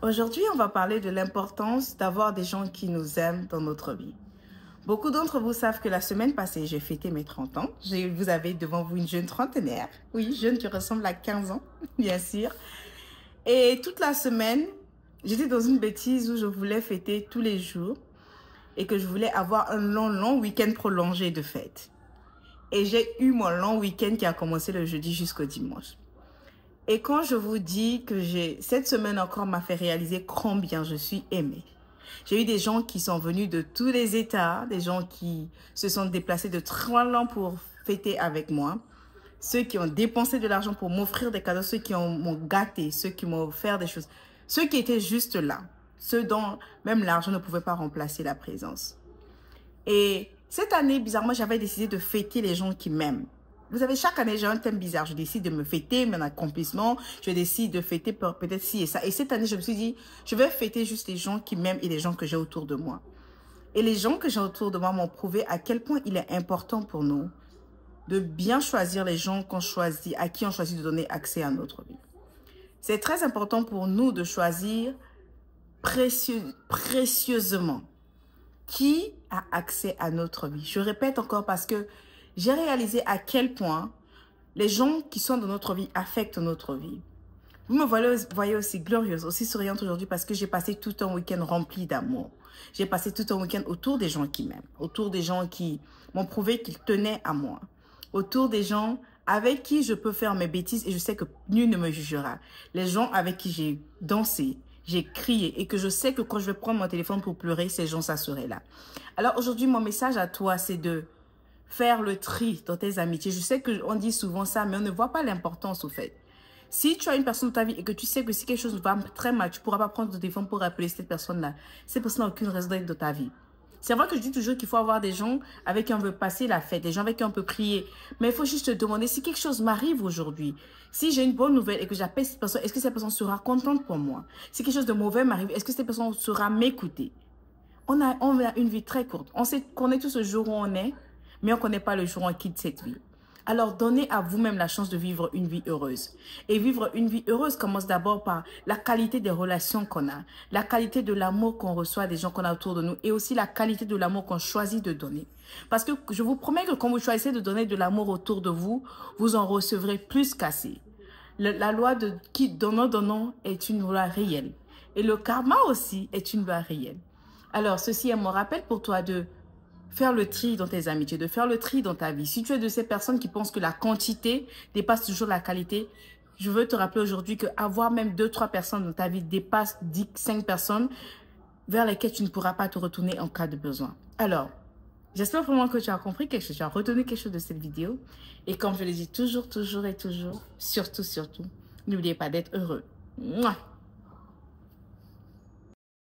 Aujourd'hui, on va parler de l'importance d'avoir des gens qui nous aiment dans notre vie. Beaucoup d'entre vous savent que la semaine passée, j'ai fêté mes 30 ans. Vous avez devant vous une jeune trentenaire. Oui, jeune qui ressemble à 15 ans, bien sûr. Et toute la semaine, j'étais dans une bêtise où je voulais fêter tous les jours et que je voulais avoir un long week-end prolongé de fête. Et j'ai eu mon long week-end qui a commencé le jeudi jusqu'au dimanche. Et quand je vous dis que cette semaine encore m'a fait réaliser combien je suis aimée. J'ai eu des gens qui sont venus de tous les États, des gens qui se sont déplacés de très loin pour fêter avec moi, ceux qui ont dépensé de l'argent pour m'offrir des cadeaux, ceux qui m'ont gâté, ceux qui m'ont offert des choses, ceux qui étaient juste là, ceux dont même l'argent ne pouvait pas remplacer la présence. Et cette année, bizarrement, j'avais décidé de fêter les gens qui m'aiment. Vous savez, chaque année, j'ai un thème bizarre. Je décide de me fêter, mon accomplissement. Je décide de fêter peut-être ci et ça. Et cette année, je me suis dit, je vais fêter juste les gens qui m'aiment et les gens que j'ai autour de moi. Et les gens que j'ai autour de moi m'ont prouvé à quel point il est important pour nous de bien choisir les gens qu'on choisit, à qui on choisit de donner accès à notre vie. C'est très important pour nous de choisir précieusement qui a accès à notre vie. Je répète encore parce que j'ai réalisé à quel point les gens qui sont dans notre vie affectent notre vie. Vous me voyez aussi glorieuse, aussi souriante aujourd'hui parce que j'ai passé tout un week-end rempli d'amour. J'ai passé tout un week-end autour des gens qui m'aiment, autour des gens qui m'ont prouvé qu'ils tenaient à moi, autour des gens avec qui je peux faire mes bêtises et je sais que nul ne me jugera. Les gens avec qui j'ai dansé, j'ai crié et que je sais que quand je vais prendre mon téléphone pour pleurer, ces gens, ça serait là. Alors aujourd'hui, mon message à toi, c'est de faire le tri dans tes amitiés. Je sais qu'on dit souvent ça, mais on ne voit pas l'importance au fait. Si tu as une personne dans ta vie et que tu sais que si quelque chose va très mal, tu ne pourras pas prendre ton téléphone pour appeler cette personne-là. Cette personne n'a aucune raison d'être dans ta vie. C'est vrai que je dis toujours qu'il faut avoir des gens avec qui on veut passer la fête, des gens avec qui on peut prier. Mais il faut juste te demander si quelque chose m'arrive aujourd'hui. Si j'ai une bonne nouvelle et que j'appelle cette personne, est-ce que cette personne sera contente pour moi? Si quelque chose de mauvais m'arrive, est-ce que cette personne saura m'écouter? On a une vie très courte. On sait qu'on est tous ce jour où on est, mais on ne connaît pas le jour où on quitte cette vie. Alors, donnez à vous-même la chance de vivre une vie heureuse. Et vivre une vie heureuse commence d'abord par la qualité des relations qu'on a, la qualité de l'amour qu'on reçoit des gens qu'on a autour de nous et aussi la qualité de l'amour qu'on choisit de donner. Parce que je vous promets que quand vous choisissez de donner de l'amour autour de vous, vous en recevrez plus qu'assez. La loi de qui donnant est une loi réelle. Et le karma aussi est une loi réelle. Alors, ceci est mon rappel pour toi de faire le tri dans tes amitiés, de faire le tri dans ta vie. Si tu es de ces personnes qui pensent que la quantité dépasse toujours la qualité, je veux te rappeler aujourd'hui qu'avoir même 2-3 personnes dans ta vie dépasse 10-5 personnes vers lesquelles tu ne pourras pas te retourner en cas de besoin. Alors, j'espère vraiment que tu as compris quelque chose, tu as retenu quelque chose de cette vidéo. Et comme je le dis toujours, surtout, n'oubliez pas d'être heureux. Mouah.